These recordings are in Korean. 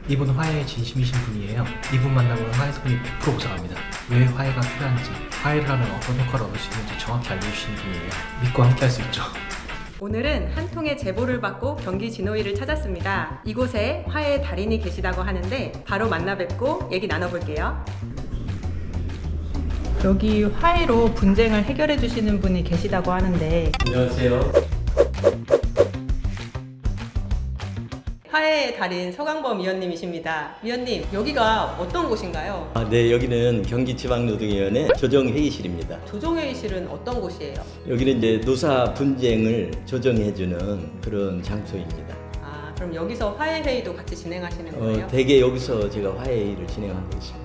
이분 화해에 진심이신 분이에요. 이분 만나면 화해 성이 100% 오사갑니다. 왜 화해가 필요한지, 화해를 하면 어떤 효과를 얻을 수 있는지 정확히 알려주시는 분이에요. 믿고 함께 할 수 있죠. 오늘은 한 통의 제보를 받고 경기 진호위를 찾았습니다. 이곳에 화해의 달인이 계시다고 하는데 바로 만나 뵙고 얘기 나눠볼게요. 여기 화해로 분쟁을 해결해 주시는 분이 계시다고 하는데 안녕하세요. 화해의 달인 서강범 위원님이십니다. 위원님, 여기가 어떤 곳인가요? 네, 여기는 경기지방노동위원회 조정회의실입니다. 조정회의실은 어떤 곳이에요? 여기는 이제 노사 분쟁을 조정해주는 그런 장소입니다. 그럼 여기서 화해회의도 같이 진행하시는 거예요? 대개 여기서 제가 화해회의를 진행하고 있습니다.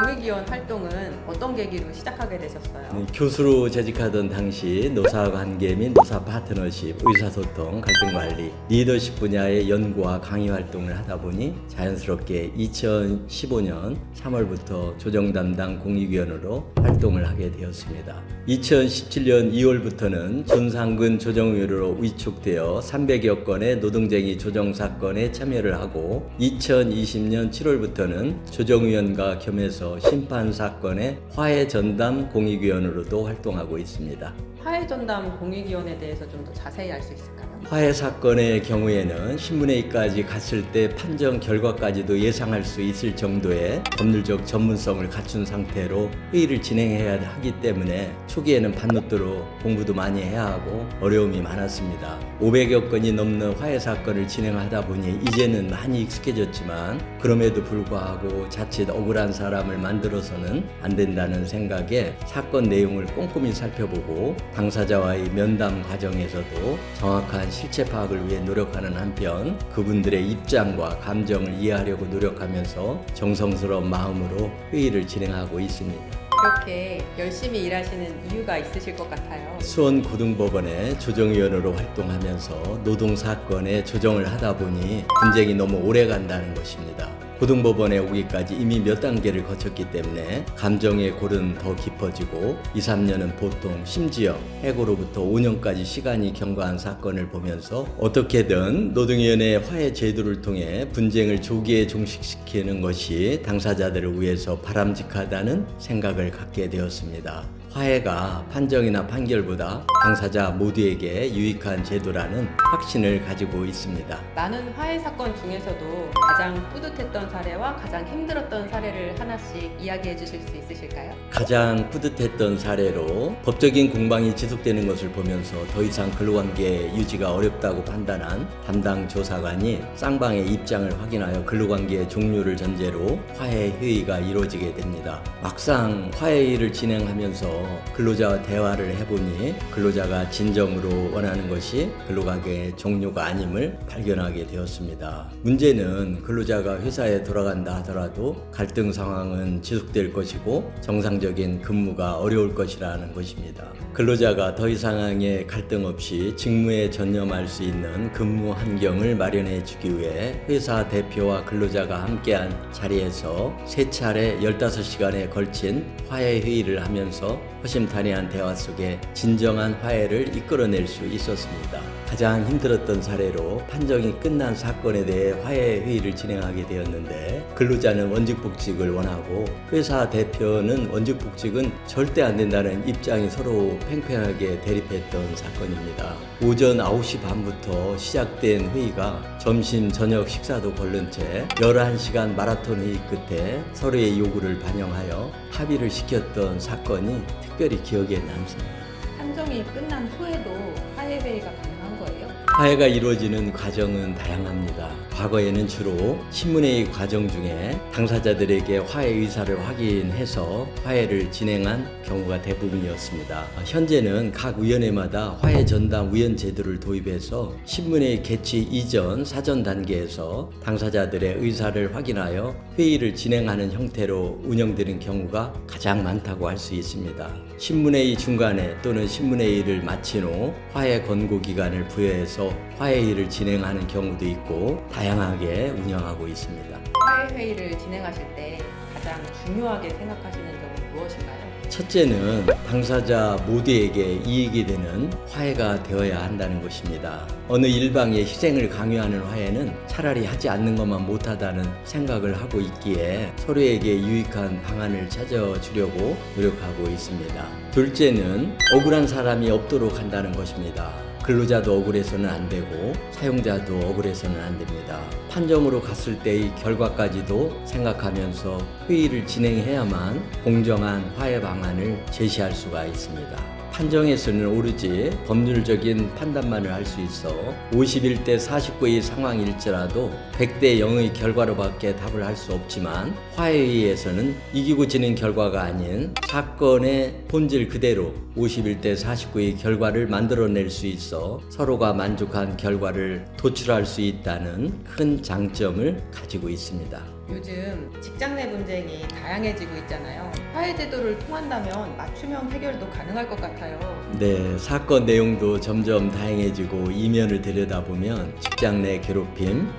공익위원 활동은 어떤 계기로 시작하게 되셨어요? 네, 교수로 재직하던 당시 노사관계 및 노사 파트너십, 의사소통, 갈등관리, 리더십 분야의 연구와 강의 활동을 하다 보니 자연스럽게 2015년 3월부터 조정 담당 공익위원으로 활동을 하게 되었습니다. 2017년 2월부터는 전상근 조정위원으로 위촉되어 300여 건의 노동쟁의 조정 사건에 참여를 하고 2020년 7월부터는 조정위원과 겸해서 심판 사건의 화해 전담 공익위원으로도 활동하고 있습니다. 화해 전담 공익위원에 대해서 좀 더 자세히 알 수 있을까요? 화해 사건의 경우에는 신문회의까지 갔을 때 판정 결과까지도 예상할 수 있을 정도의 법률적 전문성을 갖춘 상태로 회의를 진행해야 하기 때문에 초기에는 밤늦도록 공부도 많이 해야 하고 어려움이 많았습니다. 500여 건이 넘는 화해 사건을 진행하다 보니 이제는 많이 익숙해졌지만 그럼에도 불구하고 자칫 억울한 사람을 만들어서는 안 된다는 생각에 사건 내용을 꼼꼼히 살펴보고 당사자와의 면담 과정에서도 정확한 실체 파악을 위해 노력하는 한편 그분들의 입장과 감정을 이해하려고 노력하면서 정성스러운 마음으로 회의를 진행하고 있습니다. 이렇게 열심히 일하시는 이유가 있으실 것 같아요. 수원고등법원의 조정위원으로 활동하면서 노동사건에 조정을 하다 보니 분쟁이 너무 오래 간다는 것입니다. 고등법원에 오기까지 이미 몇 단계를 거쳤기 때문에 감정의 골은 더 깊어지고 2, 3년은 보통 심지어 해고로부터 5년까지 시간이 경과한 사건을 보면서 어떻게든 노동위원회 화해 제도를 통해 분쟁을 조기에 종식시키는 것이 당사자들을 위해서 바람직하다는 생각을 갖게 되었습니다. 화해가 판정이나 판결보다 당사자 모두에게 유익한 제도라는 확신을 가지고 있습니다. 많은 화해 사건 중에서도 가장 뿌듯했던 사례와 가장 힘들었던 사례를 하나씩 이야기해 주실 수 있으실까요? 가장 뿌듯했던 사례로 법적인 공방이 지속되는 것을 보면서 더 이상 근로관계 유지가 어렵다고 판단한 담당 조사관이 쌍방의 입장을 확인하여 근로관계 종료를 전제로 화해 회의가 이루어지게 됩니다. 막상 화해회의를 진행하면서 근로자와 대화를 해보니 근로자가 진정으로 원하는 것이 근로관계 종료가 아님을 발견하게 되었습니다. 문제는 근로자가 회사에 돌아간다 하더라도 갈등 상황은 지속될 것이고 정상적인 근무가 어려울 것이라는 것입니다. 근로자가 더 이상의 갈등 없이 직무에 전념할 수 있는 근무 환경을 마련해 주기 위해 회사 대표와 근로자가 함께한 자리에서 3차례 15시간에 걸친 화해 회의를 하면서 허심탄회한 대화 속에 진정한 화해를 이끌어낼 수 있었습니다. 가장 힘들었던 사례로 판정이 끝난 사건에 대해 화해 회의를 진행하게 되었는데 근로자는 원직복직을 원하고 회사 대표는 원직복직은 절대 안 된다는 입장이 서로 팽팽하게 대립했던 사건입니다. 오전 9시 반부터 시작된 회의가 점심 저녁 식사도 거른 채 11시간 마라톤 회의 끝에 서로의 요구를 반영하여 합의를 시켰던 사건이 특별히 기억에 남습니다. 판정이 끝난 후에도 화해 회의가 가능한 거예요? 화해가 이루어지는 과정은 다양합니다. 과거에는 주로 신문회의 과정 중에 당사자들에게 화해 의사를 확인해서 화해를 진행한 경우가 대부분이었습니다. 현재는 각 위원회마다 화해 전담 위원 제도를 도입해서 신문회의 개최 이전 사전 단계에서 당사자들의 의사를 확인하여 회의를 진행하는 형태로 운영되는 경우가 가장 많다고 할 수 있습니다. 신문회의 중간에 또는 신문회의를 마친 후 화해 권고 기간을 부여해서 화해회의를 진행하는 경우도 있고 다양하게 운영하고 있습니다. 화해 회의를 진행하실 때 가장 중요하게 생각하시는 점은 무엇인가요? 첫째는 당사자 모두에게 이익이 되는 화해가 되어야 한다는 것입니다. 어느 일방의 희생을 강요하는 화해는 차라리 하지 않는 것만 못하다는 생각을 하고 있기에 서로에게 유익한 방안을 찾아주려고 노력하고 있습니다. 둘째는 억울한 사람이 없도록 한다는 것입니다. 근로자도 억울해서는 안 되고 사용자도 억울해서는 안 됩니다. 판정으로 갔을 때의 결과까지도 생각하면서 회의를 진행해야만 공정한 화해 방안을 제시할 수가 있습니다. 판정에서는 오로지 법률적인 판단만을 할 수 있어 51대 49의 상황일지라도 100대 0의 결과로밖에 답을 할 수 없지만 화해회의에서는 이기고 지는 결과가 아닌 사건의 본질 그대로 51대 49의 결과를 만들어낼 수 있어 서로가 만족한 결과를 도출할 수 있다는 큰 장점을 가지고 있습니다. 요즘 직장 내 분쟁이 다양해지고 있잖아요. 화해 제도를 통한다면 맞춤형 해결도 가능할 것 같아요. 네, 사건 내용도 점점 다양해지고 이면을 들여다보면 직장 내 괴롭힘,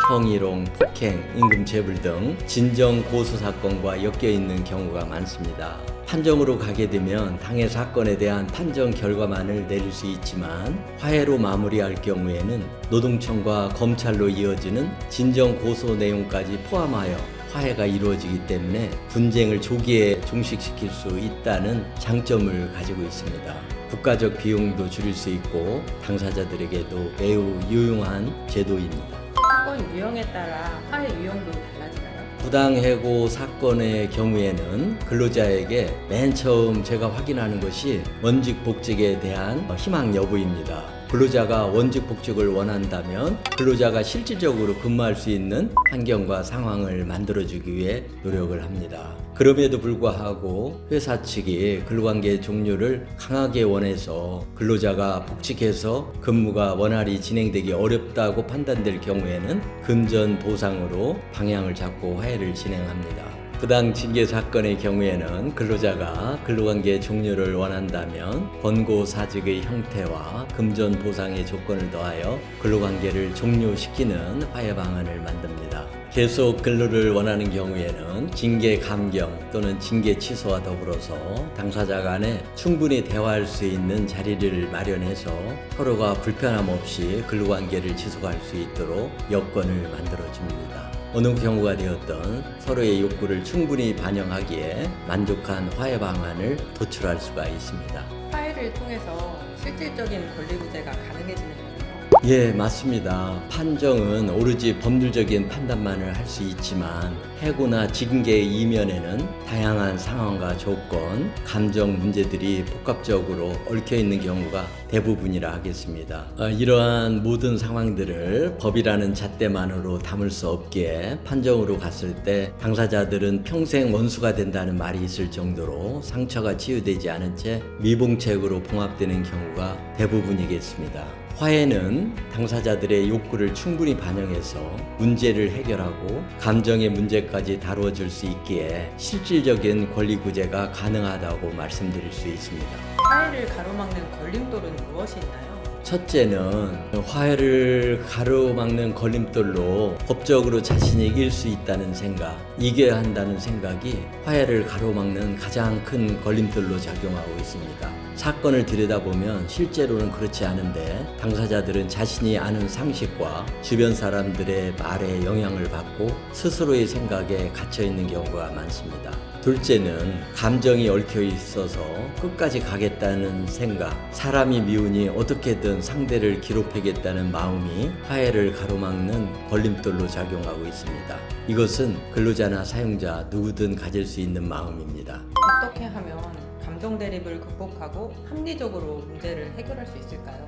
성희롱, 폭행, 임금체불 등 진정 고소 사건과 엮여 있는 경우가 많습니다. 판정으로 가게 되면 당해 사건에 대한 판정 결과만을 내릴 수 있지만 화해로 마무리할 경우에는 노동청과 검찰로 이어지는 진정 고소 내용까지 포함하여 화해가 이루어지기 때문에 분쟁을 조기에 종식시킬 수 있다는 장점을 가지고 있습니다. 국가적 비용도 줄일 수 있고 당사자들에게도 매우 유용한 제도입니다. 사건 유형에 따라 화해 유형도 달라지나요? 부당해고 사건의 경우에는 근로자에게 맨 처음 제가 확인하는 것이 원직 복직에 대한 희망 여부입니다. 근로자가 원직 복직을 원한다면 근로자가 실질적으로 근무할 수 있는 환경과 상황을 만들어주기 위해 노력을 합니다. 그럼에도 불구하고 회사 측이 근로관계 종료를 강하게 원해서 근로자가 복직해서 근무가 원활히 진행되기 어렵다고 판단될 경우에는 금전 보상으로 방향을 잡고 화해를 진행합니다. 부당 징계 사건의 경우에는 근로자가 근로관계 종료를 원한다면 권고사직의 형태와 금전 보상의 조건을 더하여 근로관계를 종료시키는 화해 방안을 만듭니다. 계속 근로를 원하는 경우에는 징계 감경 또는 징계 취소와 더불어서 당사자 간에 충분히 대화할 수 있는 자리를 마련해서 서로가 불편함 없이 근로관계를 지속할 수 있도록 여건을 만들어줍니다. 어느 경우가 되었던 서로의 욕구를 충분히 반영하기에 만족한 화해 방안을 도출할 수가 있습니다. 화해를 통해서 실질적인 권리구제가 가능해지는 거예요. 예, 맞습니다. 판정은 오로지 법률적인 판단만을 할 수 있지만 해고나 징계의 이면에는 다양한 상황과 조건, 감정 문제들이 복합적으로 얽혀 있는 경우가 대부분이라 하겠습니다. 이러한 모든 상황들을 법이라는 잣대만으로 담을 수 없기에 판정으로 갔을 때 당사자들은 평생 원수가 된다는 말이 있을 정도로 상처가 치유되지 않은 채 미봉책으로 봉합되는 경우가 대부분이겠습니다. 화해는 당사자들의 욕구를 충분히 반영해서 문제를 해결하고 감정의 문제까지 다루어질 수 있기에 실질적인 권리 구제가 가능하다고 말씀드릴 수 있습니다. 화해를 가로막는 걸림돌은 무엇이 있나요? 첫째는 화해를 가로막는 걸림돌로 법적으로 자신이 이길 수 있다는 생각, 이겨야 한다는 생각이 화해를 가로막는 가장 큰 걸림돌로 작용하고 있습니다. 사건을 들여다보면 실제로는 그렇지 않은데 당사자들은 자신이 아는 상식과 주변 사람들의 말에 영향을 받고 스스로의 생각에 갇혀 있는 경우가 많습니다. 둘째는 감정이 얽혀 있어서 끝까지 가겠다는 생각, 사람이 미우니 어떻게든 상대를 기록하겠다는 마음이 화해를 가로막는 걸림돌로 작용하고 있습니다. 이것은 근로자나 사용자 누구든 가질 수 있는 마음입니다. 어떻게 하면 감정 대립을 극복하고 합리적으로 문제를 해결할 수 있을까요?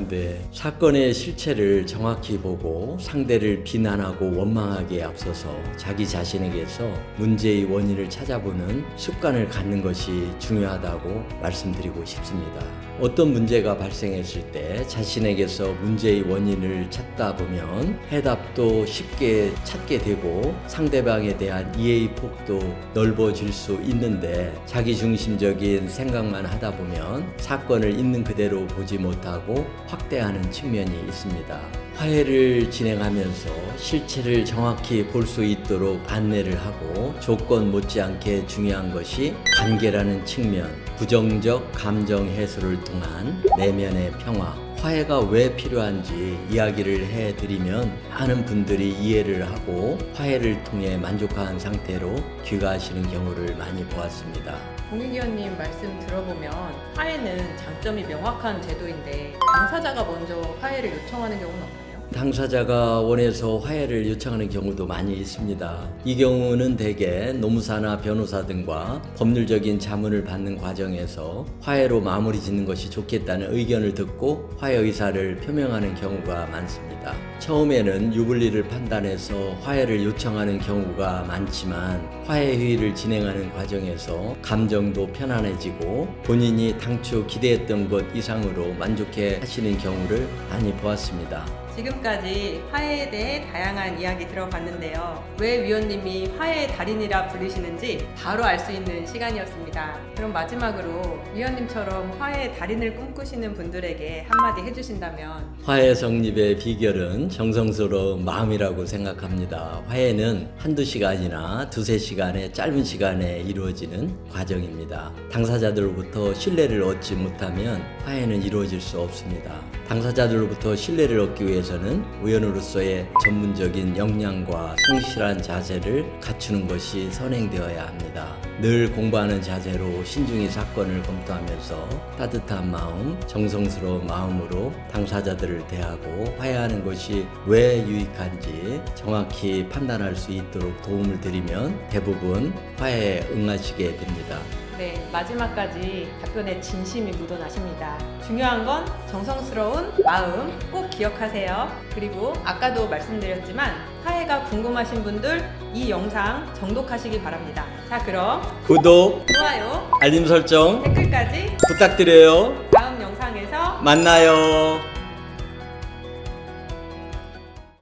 네. 사건의 실체를 정확히 보고 상대를 비난하고 원망하기에 앞서서 자기 자신에게서 문제의 원인을 찾아보는 습관을 갖는 것이 중요하다고 말씀드리고 싶습니다. 어떤 문제가 발생했을 때 자신에게서 문제의 원인을 찾다 보면 해답도 쉽게 찾게 되고 상대방에 대한 이해의 폭도 넓어질 수 있는데 자기중심적인 생각만 하다 보면 사건을 있는 그대로 보지 못하고 확대하는 측면이 있습니다. 화해를 진행하면서 실체를 정확히 볼 수 있도록 안내를 하고 조건 못지않게 중요한 것이 관계라는 측면, 부정적 감정 해소를 통한 내면의 평화, 화해가 왜 필요한지 이야기를 해드리면 많은 분들이 이해를 하고 화해를 통해 만족한 상태로 귀가하시는 경우를 많이 보았습니다. 공익위원님 말씀 들어보면 화해는 장점이 명확한 제도인데 당사자가 먼저 화해를 요청하는 경우는 없나요? 당사자가 원해서 화해를 요청하는 경우도 많이 있습니다. 이 경우는 대개 노무사나 변호사 등과 법률적인 자문을 받는 과정에서 화해로 마무리 짓는 것이 좋겠다는 의견을 듣고 화해 의사를 표명하는 경우가 많습니다. 처음에는 유불리를 판단해서 화해를 요청하는 경우가 많지만 화해 회의를 진행하는 과정에서 감정도 편안해지고 본인이 당초 기대했던 것 이상으로 만족해 하시는 경우를 많이 보았습니다. 지금까지 화해에 대해 다양한 이야기 들어봤는데요. 왜 위원님이 화해의 달인이라 불리시는지 바로 알 수 있는 시간이었습니다. 그럼 마지막으로 위원님처럼 화해의 달인을 꿈꾸시는 분들에게 한마디 해주신다면? 화해 성립의 비결은 정성스러운 마음이라고 생각합니다. 화해는 한두 시간이나 두세 시간의 짧은 시간에 이루어지는 과정입니다. 당사자들로부터 신뢰를 얻지 못하면 화해는 이루어질 수 없습니다. 당사자들로부터 신뢰를 얻기 위해서는 위원으로서의 전문적인 역량과 성실한 자세를 갖추는 것이 선행되어야 합니다. 늘 공부하는 자세로 신중히 사건을 검토하면서 따뜻한 마음, 정성스러운 마음으로 당사자들을 대하고 화해하는 것이 왜 유익한지 정확히 판단할 수 있도록 도움을 드리면 대부분 화해에 응하시게 됩니다. 네, 마지막까지 답변에 진심이 묻어나십니다. 중요한 건 정성스러운 마음 꼭 기억하세요. 그리고 아까도 말씀드렸지만 화해가 궁금하신 분들 이 영상 정독하시기 바랍니다. 자, 그럼 구독, 좋아요, 알림 설정 댓글까지 부탁드려요. 다음 영상에서 만나요.